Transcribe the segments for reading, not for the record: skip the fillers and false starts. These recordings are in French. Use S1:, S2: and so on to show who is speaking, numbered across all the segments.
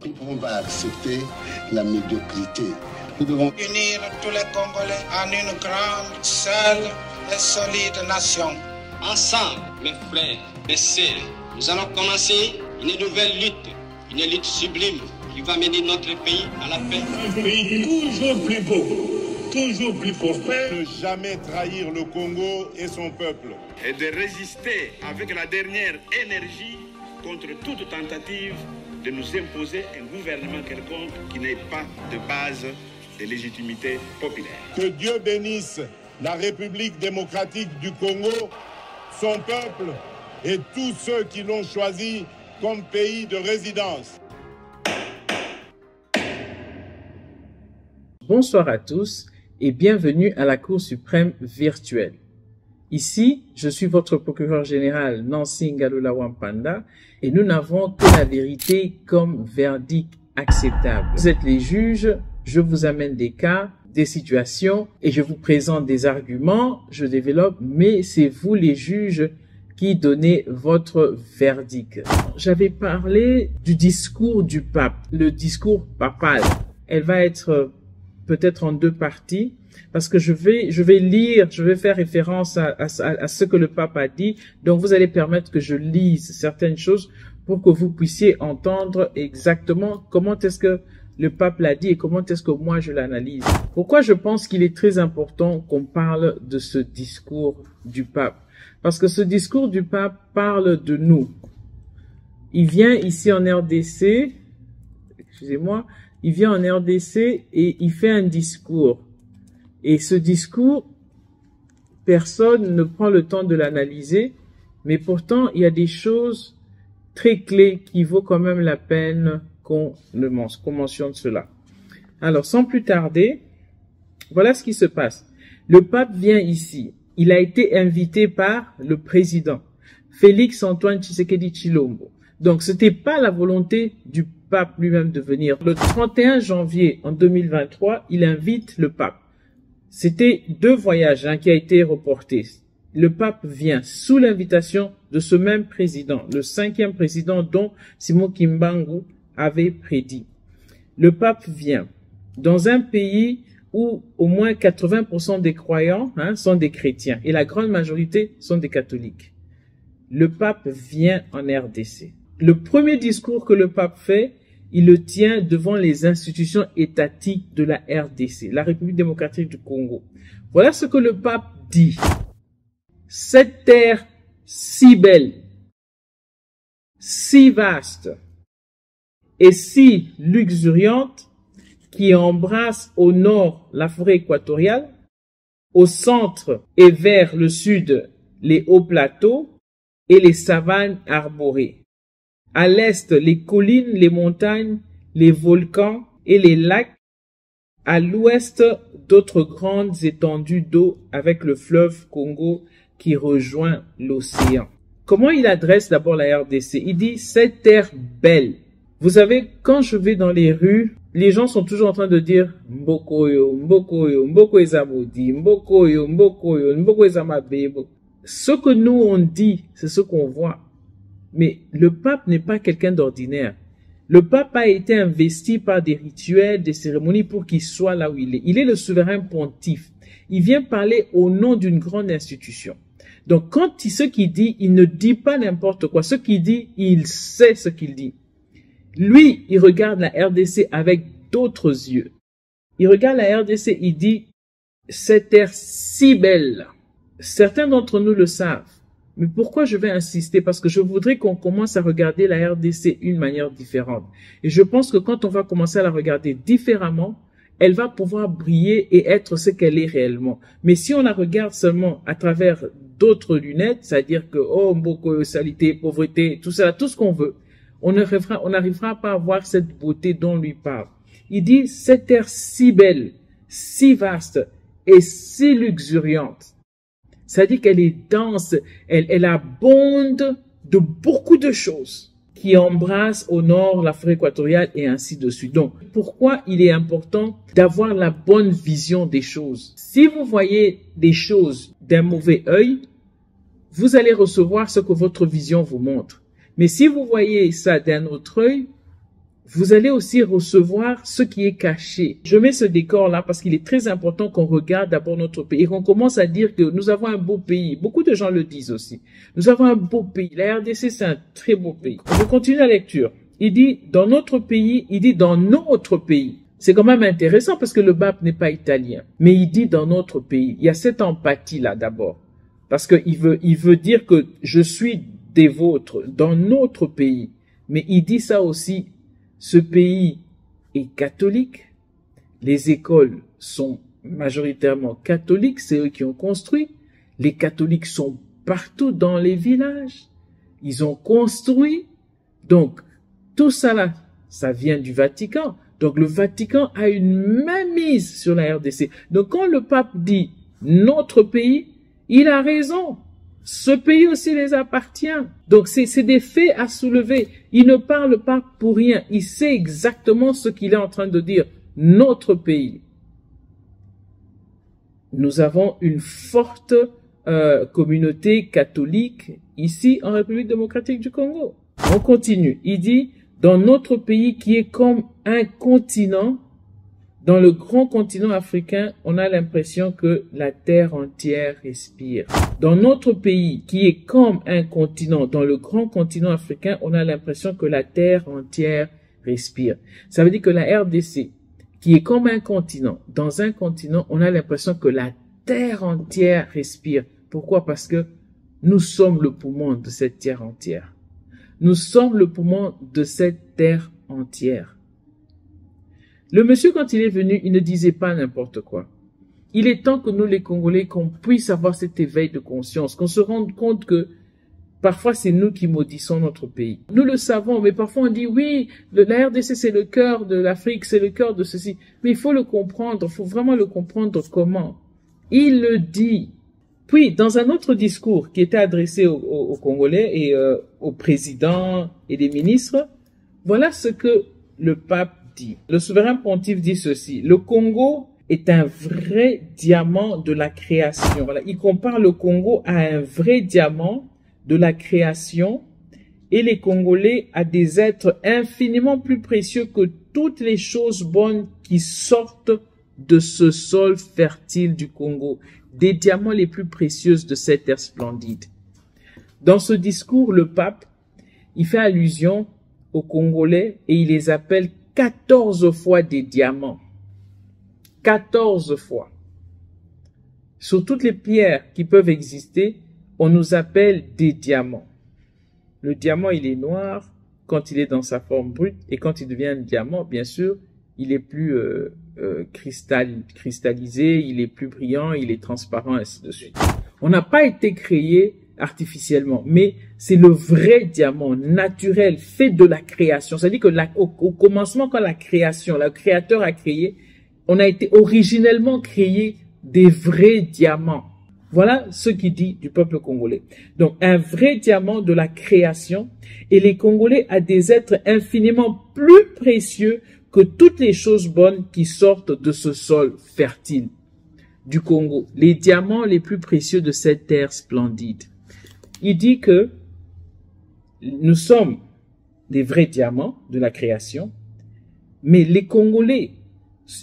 S1: Nous ne pouvons pas accepter la médiocrité. Nous devons
S2: unir tous les Congolais en une grande, seule et solide nation.
S3: Ensemble, mes frères, mes sœurs, nous allons commencer une nouvelle lutte sublime qui va mener notre pays à la paix.
S4: Un pays toujours plus beau, toujours plus prospère.
S5: Ne jamais trahir le Congo et son peuple.
S6: Et de résister avec la dernière énergie contre toute tentative de nous imposer un gouvernement quelconque qui n'ait pas de base de légitimité populaire.
S5: Que Dieu bénisse la République démocratique du Congo, son peuple et tous ceux qui l'ont choisi comme pays de résidence.
S7: Bonsoir à tous et bienvenue à la Cour suprême virtuelle. Ici, je suis votre procureur général Nancy Ngalula Wampanda et nous n'avons que la vérité comme verdict acceptable. Vous êtes les juges, je vous amène des cas, des situations et je vous présente des arguments, je développe, mais c'est vous les juges qui donnez votre verdict. J'avais parlé du discours du pape, le discours papal. Elle va être peut-être en deux parties. Parce que je vais lire, je vais faire référence à ce que le pape a dit. Donc, vous allez permettre que je lise certaines choses pour que vous puissiez entendre exactement comment est-ce que le pape l'a dit et comment est-ce que moi je l'analyse. Pourquoi je pense qu'il est très important qu'on parle de ce discours du pape? Parce que ce discours du pape parle de nous. Il vient ici en RDC, excusez-moi, il vient en RDC et il fait un discours. Et ce discours, personne ne prend le temps de l'analyser, mais pourtant, il y a des choses très clés qui vaut quand même la peine qu'on mentionne cela. Alors, sans plus tarder, voilà ce qui se passe. Le pape vient ici. Il a été invité par le président, Félix Antoine Tshisekedi Tshilombo. Donc, c'était pas la volonté du pape lui-même de venir. Le 31 janvier en 2023, il invite le pape. C'était deux voyages qui a été reporté. Le pape vient sous l'invitation de ce même président, le 5e président dont Simon Kimbangu avait prédit. Le pape vient dans un pays où au moins 80% des croyants sont des chrétiens et la grande majorité sont des catholiques. Le pape vient en RDC. Le premier discours que le pape fait, il le tient devant les institutions étatiques de la RDC, la République démocratique du Congo. Voilà ce que le pape dit. Cette terre si belle, si vaste et si luxuriante qui embrasse au nord la forêt équatoriale, au centre et vers le sud les hauts plateaux et les savanes arborées. À l'est, les collines, les montagnes, les volcans et les lacs. À l'ouest, d'autres grandes étendues d'eau avec le fleuve Congo qui rejoint l'océan. Comment il adresse d'abord la RDC? Il dit « cette terre belle ». Vous savez, quand je vais dans les rues, les gens sont toujours en train de dire « Mbokoyo, Mbokoyo, Mboko ezamodi, Mbokoyo, Mbokoyo, Mboko ezamabe ». Ce que nous on dit, c'est ce qu'on voit. Mais le pape n'est pas quelqu'un d'ordinaire. Le pape a été investi par des rituels, des cérémonies pour qu'il soit là où il est. Il est le souverain pontife. Il vient parler au nom d'une grande institution. Donc, ce qu'il dit, il ne dit pas n'importe quoi. Ce qu'il dit, il sait ce qu'il dit. Lui, il regarde la RDC avec d'autres yeux. Il regarde la RDC, il dit, cette terre si belle. Certains d'entre nous le savent. Mais pourquoi je vais insister? Parce que je voudrais qu'on commence à regarder la RDC d'une manière différente. Et je pense que quand on va commencer à la regarder différemment, elle va pouvoir briller et être ce qu'elle est réellement. Mais si on la regarde seulement à travers d'autres lunettes, c'est-à-dire que, oh, Mboko, salité, pauvreté, tout ça, tout ce qu'on veut, on n'arrivera pas à voir cette beauté dont lui parle. Il dit, cette terre si belle, si vaste et si luxuriante. Ça dit qu'elle est dense, elle abonde de beaucoup de choses qui embrassent au nord la forêt équatoriale et ainsi de suite. Donc, pourquoi il est important d'avoir la bonne vision des choses? Si vous voyez des choses d'un mauvais œil, vous allez recevoir ce que votre vision vous montre. Mais si vous voyez ça d'un autre œil, vous allez aussi recevoir ce qui est caché. Je mets ce décor-là parce qu'il est très important qu'on regarde d'abord notre pays et qu'on commence à dire que nous avons un beau pays. Beaucoup de gens le disent aussi. Nous avons un beau pays. La RDC, c'est un très beau pays. Je continue la lecture. Il dit, dans notre pays, il dit dans notre pays. C'est quand même intéressant parce que le pape n'est pas italien. Mais il dit dans notre pays. Il y a cette empathie-là d'abord. Parce qu'il veut dire que je suis des vôtres dans notre pays. Mais il dit ça aussi. Ce pays est catholique, les écoles sont majoritairement catholiques, c'est eux qui ont construit, les catholiques sont partout dans les villages, ils ont construit, donc tout ça là, ça vient du Vatican, donc le Vatican a une mainmise sur la RDC. Donc quand le pape dit notre pays, il a raison. Ce pays aussi les appartient. Donc, c'est des faits à soulever. Il ne parle pas pour rien. Il sait exactement ce qu'il est en train de dire. Notre pays. Nous avons une forte communauté catholique ici en République démocratique du Congo. On continue. Il dit, dans notre pays qui est comme un continent, dans le grand continent africain, on a l'impression que la terre entière respire. Dans notre pays, qui est comme un continent, dans le grand continent africain, on a l'impression que la terre entière respire. Ça veut dire que la RDC, qui est comme un continent, dans un continent, on a l'impression que la terre entière respire. Pourquoi? Parce que nous sommes le poumon de cette terre entière. Nous sommes le poumon de cette terre entière. Le monsieur, quand il est venu, il ne disait pas n'importe quoi. Il est temps que nous, les Congolais, qu'on puisse avoir cet éveil de conscience, qu'on se rende compte que parfois c'est nous qui maudissons notre pays. Nous le savons, mais parfois on dit oui, la RDC c'est le cœur de l'Afrique, c'est le cœur de ceci. Mais il faut le comprendre, il faut vraiment le comprendre comment. Il le dit. Puis, dans un autre discours qui était adressé aux Congolais et au président et des ministres, voilà ce que le pape dit. Le souverain pontife dit ceci. Le Congo est un vrai diamant de la création. Voilà. Il compare le Congo à un vrai diamant de la création et les Congolais à des êtres infiniment plus précieux que toutes les choses bonnes qui sortent de ce sol fertile du Congo. Des diamants les plus précieux de cette terre splendide. Dans ce discours, le pape, il fait allusion aux Congolais et il les appelle 14 fois des diamants. 14 fois. Sur toutes les pierres qui peuvent exister, on nous appelle des diamants. Le diamant, il est noir quand il est dans sa forme brute et quand il devient un diamant, bien sûr, il est plus cristallisé, il est plus brillant, il est transparent, ainsi de suite. On n'a pas été créé artificiellement, mais c'est le vrai diamant naturel, fait de la création. C'est-à-dire que au commencement, quand la création, le créateur a créé, on a été originellement créé des vrais diamants. Voilà ce qu'il dit du peuple congolais. Donc, un vrai diamant de la création, et les Congolais a des êtres infiniment plus précieux que toutes les choses bonnes qui sortent de ce sol fertile du Congo. Les diamants les plus précieux de cette terre splendide. Il dit que nous sommes des vrais diamants de la création, mais les Congolais,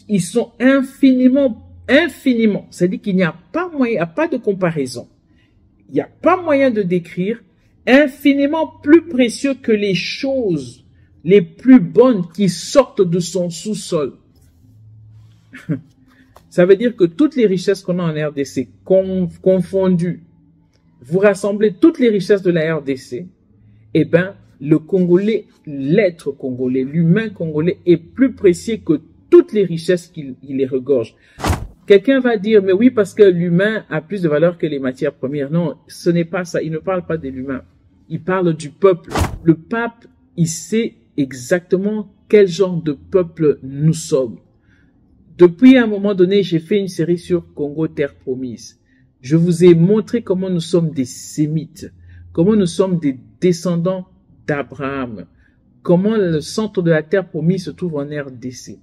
S7: ils sont infiniment, c'est-à-dire qu'il n'y a pas moyen, il n'y a pas de comparaison. Il n'y a pas moyen de décrire infiniment plus précieux que les choses les plus bonnes qui sortent de son sous-sol. Ça veut dire que toutes les richesses qu'on a en RDC, confondues, vous rassemblez toutes les richesses de la RDC, eh ben, le Congolais, l'être congolais, l'humain congolais est plus précieux que toutes les richesses qu'il les regorge. Quelqu'un va dire, mais oui, parce que l'humain a plus de valeur que les matières premières. Non, ce n'est pas ça. Il ne parle pas de l'humain. Il parle du peuple. Le pape, il sait exactement quel genre de peuple nous sommes. Depuis un moment donné, j'ai fait une série sur Congo, terre promise. Je vous ai montré comment nous sommes des Sémites, comment nous sommes des descendants d'Abraham, comment le centre de la terre promise se trouve en RDC.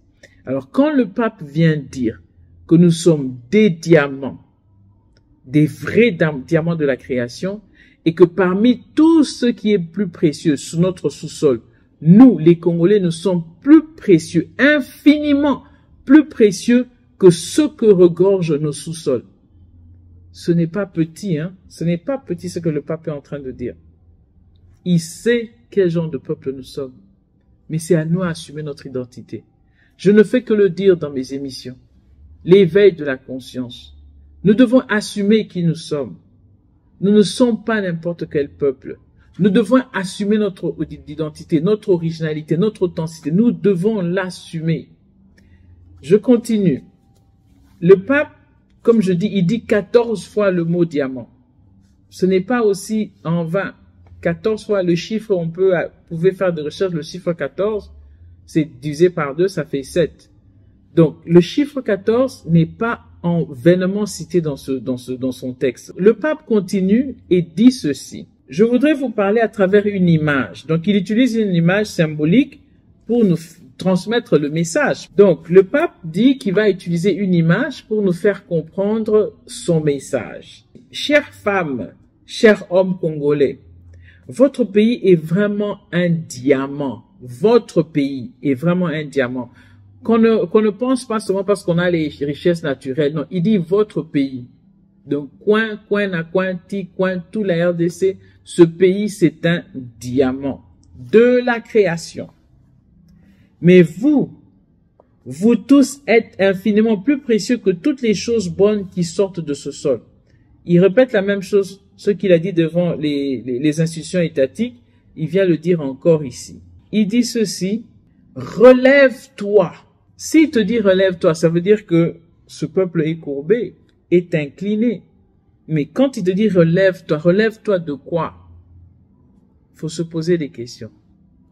S7: Alors, quand le pape vient dire que nous sommes des diamants, des vrais diamants de la création, et que parmi tout ce qui est plus précieux sous notre sous-sol, nous, les Congolais, nous sommes plus précieux, infiniment plus précieux que ce que regorgent nos sous-sols. Ce n'est pas petit, hein. Ce n'est pas petit ce que le pape est en train de dire. Il sait quel genre de peuple nous sommes. Mais c'est à nous d'assumer notre identité. Je ne fais que le dire dans mes émissions. L'éveil de la conscience. Nous devons assumer qui nous sommes. Nous ne sommes pas n'importe quel peuple. Nous devons assumer notre identité, notre originalité, notre authenticité. Nous devons l'assumer. Je continue. Le pape, comme je dis, il dit 14 fois le mot diamant. Ce n'est pas aussi en vain. 14 fois le chiffre, vous pouvez faire des recherches, le chiffre 14, c'est divisé par 2, ça fait 7. Donc, le chiffre 14 n'est pas vainement cité dans son texte. Le pape continue et dit ceci. Je voudrais vous parler à travers une image. Donc, il utilise une image symbolique pour nous transmettre le message. Donc, le pape dit qu'il va utiliser une image pour nous faire comprendre son message. Chères femmes, chers hommes congolais, votre pays est vraiment un diamant. Votre pays est vraiment un diamant. Qu'on ne pense pas seulement parce qu'on a les richesses naturelles. Non, il dit votre pays. Donc, coin, tout la RDC, ce pays, c'est un diamant de la création. Mais vous tous êtes infiniment plus précieux que toutes les choses bonnes qui sortent de ce sol. Il répète la même chose, ce qu'il a dit devant les institutions étatiques, il vient le dire encore ici. Il dit ceci, relève-toi. S'il te dit relève-toi, ça veut dire que ce peuple est courbé, est incliné. Mais quand il te dit relève-toi de quoi? Il faut se poser des questions.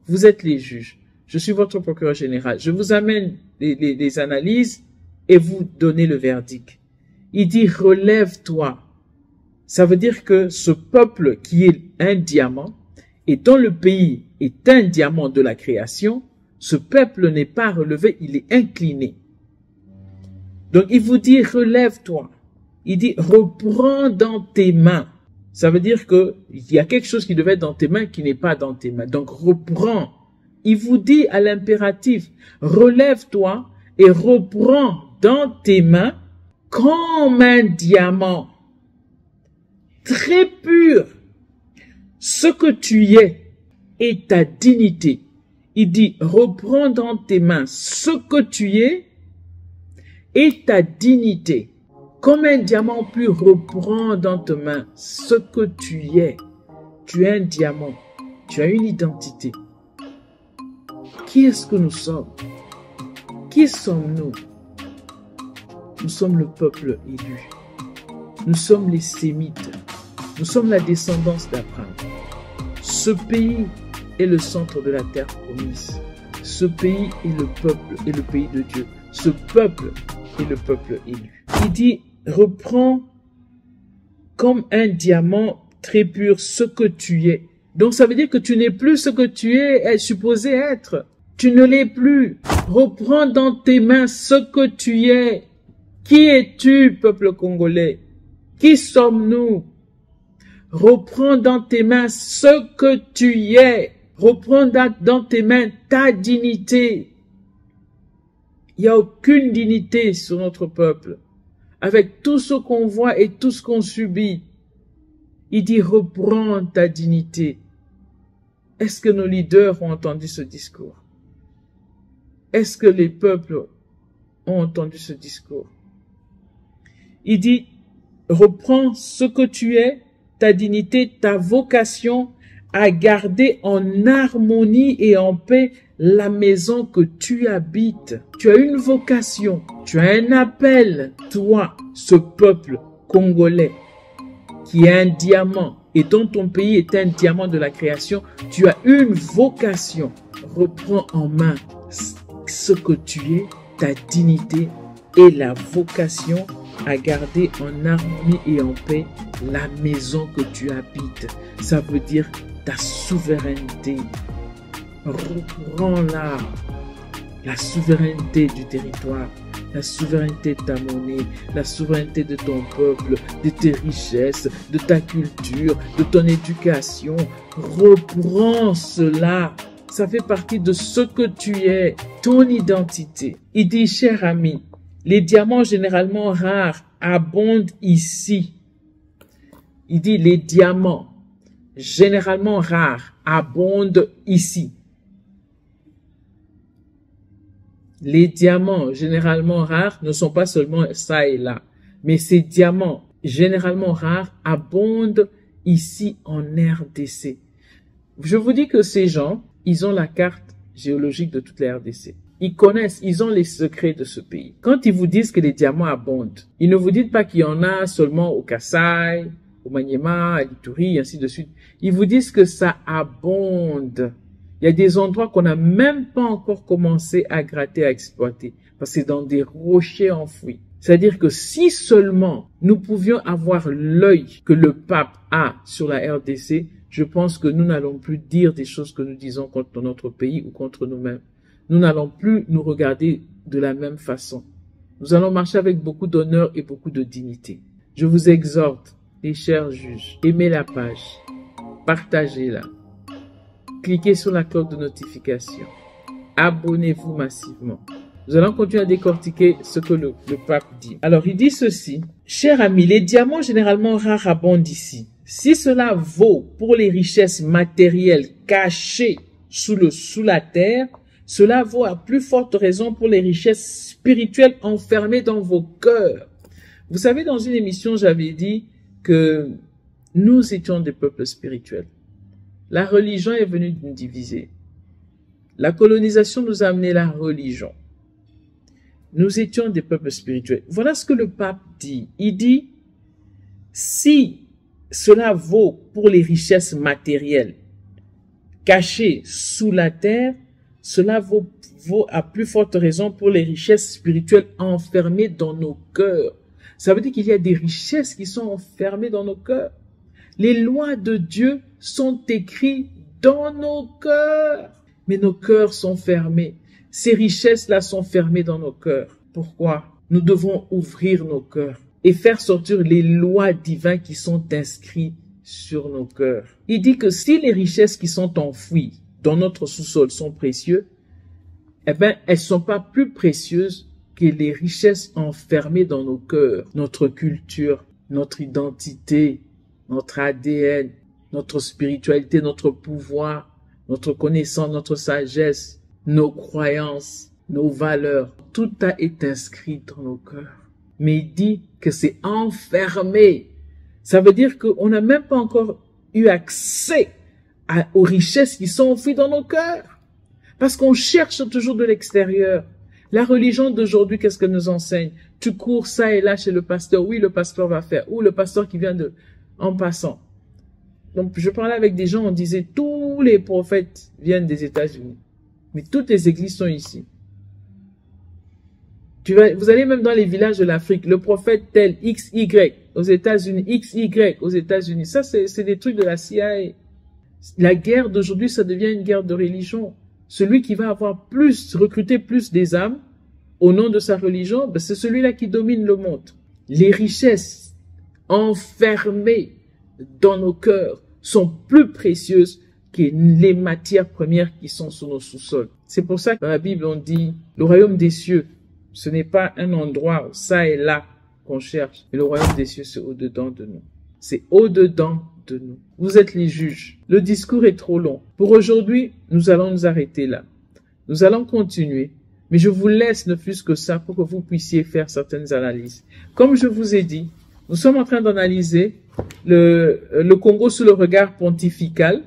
S7: Vous êtes les juges. Je suis votre procureur général. Je vous amène les analyses et vous donnez le verdict. Il dit relève-toi. Ça veut dire que ce peuple qui est un diamant et dont le pays est un diamant de la création, ce peuple n'est pas relevé, il est incliné. Donc il vous dit relève-toi. Il dit reprends dans tes mains. Ça veut dire que il y a quelque chose qui devait être dans tes mains qui n'est pas dans tes mains. Donc reprends. Il vous dit à l'impératif, relève-toi et reprends dans tes mains comme un diamant très pur ce que tu es et ta dignité. Il dit, reprends dans tes mains ce que tu es et ta dignité. Comme un diamant pur, reprends dans tes mains ce que tu es. Tu es un diamant. Tu as une identité. Qui est-ce que nous sommes? Qui sommes-nous? Nous sommes le peuple élu. Nous sommes les Sémites. Nous sommes la descendance d'Abraham. Ce pays est le centre de la terre promise. Ce pays est le peuple et le pays de Dieu. Ce peuple est le peuple élu. Il dit, reprends comme un diamant très pur ce que tu es. Donc ça veut dire que tu n'es plus ce que tu es supposé être. Tu ne l'es plus. Reprends dans tes mains ce que tu es. Qui es-tu, peuple congolais? Qui sommes-nous? Reprends dans tes mains ce que tu es. Reprends dans tes mains ta dignité. Il n'y a aucune dignité sur notre peuple. Avec tout ce qu'on voit et tout ce qu'on subit, il dit reprends ta dignité. Est-ce que nos leaders ont entendu ce discours? Est-ce que les peuples ont entendu ce discours? Il dit reprends ce que tu es, ta dignité, ta vocation à garder en harmonie et en paix la maison que tu habites. Tu as une vocation, tu as un appel. Toi, ce peuple congolais qui est un diamant et dont ton pays est un diamant de la création, tu as une vocation. Reprends en main ce que tu es, ta dignité et la vocation à garder en harmonie et en paix la maison que tu habites. Ça veut dire ta souveraineté. Reprends-la. La souveraineté du territoire, la souveraineté de ta monnaie, la souveraineté de ton peuple, de tes richesses, de ta culture, de ton éducation. Reprends cela. ça fait partie de ce que tu es, ton identité. Il dit, cher ami, les diamants généralement rares abondent ici. Il dit, les diamants généralement rares abondent ici. Les diamants généralement rares ne sont pas seulement ça et là, mais ces diamants généralement rares abondent ici en RDC. Je vous dis que ces gens, ils ont la carte géologique de toute la RDC. Ils connaissent, ils ont les secrets de ce pays. Quand ils vous disent que les diamants abondent, ils ne vous disent pas qu'il y en a seulement au Kasaï, au Maniema, à l'Ituri, ainsi de suite. Ils vous disent que ça abonde. Il y a des endroits qu'on n'a même pas encore commencé à gratter, à exploiter, parce que c'est dans des rochers enfouis. C'est-à-dire que si seulement nous pouvions avoir l'œil que le pape a sur la RDC, je pense que nous n'allons plus dire des choses que nous disons contre notre pays ou contre nous-mêmes. Nous n'allons plus nous regarder de la même façon. Nous allons marcher avec beaucoup d'honneur et beaucoup de dignité. Je vous exhorte, les chers juges, aimez la page, partagez-la, cliquez sur la cloche de notification, abonnez-vous massivement. Nous allons continuer à décortiquer ce que le pape dit. Alors, il dit ceci. Cher ami, les diamants généralement rares abondent ici. Si cela vaut pour les richesses matérielles cachées sous la terre, cela vaut à plus forte raison pour les richesses spirituelles enfermées dans vos cœurs. Vous savez, dans une émission, j'avais dit que nous étions des peuples spirituels. La religion est venue nous diviser. La colonisation nous a amené la religion. Nous étions des peuples spirituels. Voilà ce que le pape dit. Il dit, si cela vaut pour les richesses matérielles cachées sous la terre, cela vaut à plus forte raison pour les richesses spirituelles enfermées dans nos cœurs. Ça veut dire qu'il y a des richesses qui sont enfermées dans nos cœurs. Les lois de Dieu sont écrites dans nos cœurs, mais nos cœurs sont fermés. Ces richesses-là sont fermées dans nos cœurs. Pourquoi? Nous devons ouvrir nos cœurs et faire sortir les lois divines qui sont inscrites sur nos cœurs. Il dit que si les richesses qui sont enfouies dans notre sous-sol sont précieuses, eh bien, elles ne sont pas plus précieuses que les richesses enfermées dans nos cœurs. Notre culture, notre identité, notre ADN, notre spiritualité, notre pouvoir, notre connaissance, notre sagesse, nos croyances, nos valeurs, tout est inscrit dans nos cœurs. Mais il dit que c'est enfermé. Ça veut dire qu'on n'a même pas encore eu accès aux richesses qui sont enfouies dans nos cœurs. Parce qu'on cherche toujours de l'extérieur. La religion d'aujourd'hui, qu'est-ce qu'elle nous enseigne? Tu cours ça et là chez le pasteur. Oui, le pasteur va faire. Ou le pasteur qui vient en passant. Donc, je parlais avec des gens, on disait, tous les prophètes viennent des États-Unis. Mais toutes les églises sont ici. Vous allez même dans les villages de l'Afrique, le prophète tel, XY, aux États-Unis, XY, aux États-Unis. Ça, c'est des trucs de la CIA. La guerre d'aujourd'hui, ça devient une guerre de religion. Celui qui va avoir recruter plus des âmes, au nom de sa religion, ben c'est celui-là qui domine le monde. Les richesses enfermées dans nos cœurs sont plus précieuses que les matières premières qui sont sur nos sous-sols. C'est pour ça que dans la Bible, on dit, le royaume des cieux, ce n'est pas un endroit, ça et là, qu'on cherche. Mais le royaume des cieux, c'est au-dedans de nous. C'est au-dedans de nous. Vous êtes les juges. Le discours est trop long. Pour aujourd'hui, nous allons nous arrêter là. Nous allons continuer. Mais je vous laisse ne fût-ce que ça pour que vous puissiez faire certaines analyses. Comme je vous ai dit, nous sommes en train d'analyser le Congo sous le regard pontifical.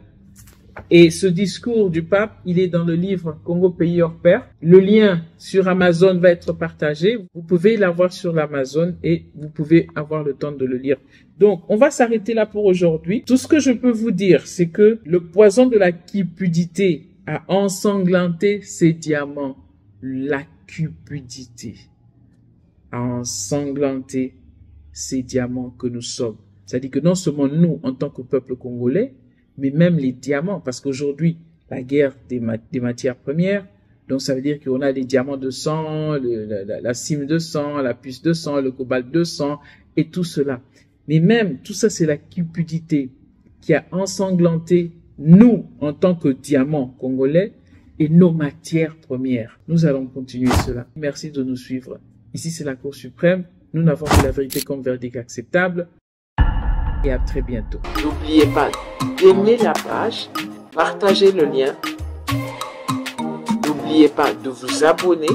S7: Et ce discours du pape, il est dans le livre Congo pays hors pair. Le lien sur Amazon va être partagé. Vous pouvez l'avoir sur l'Amazon et vous pouvez avoir le temps de le lire. Donc, on va s'arrêter là pour aujourd'hui. Tout ce que je peux vous dire, c'est que le poison de la cupidité a ensanglanté ces diamants. La cupidité a ensanglanté ces diamants que nous sommes. C'est-à-dire que non seulement nous, en tant que peuple congolais, mais même les diamants, parce qu'aujourd'hui, la guerre des matières premières, donc ça veut dire qu'on a les diamants de sang, la cime de sang, la puce de sang, le cobalt de sang, et tout cela. Mais même, tout ça, c'est la cupidité qui a ensanglanté nous en tant que diamants congolais et nos matières premières. Nous allons continuer cela. Merci de nous suivre. Ici, c'est la Cour suprême. Nous n'avons que la vérité comme verdict acceptable. Et à très bientôt.
S8: N'oubliez pas d'aimer la page, partager le lien. N'oubliez pas de vous abonner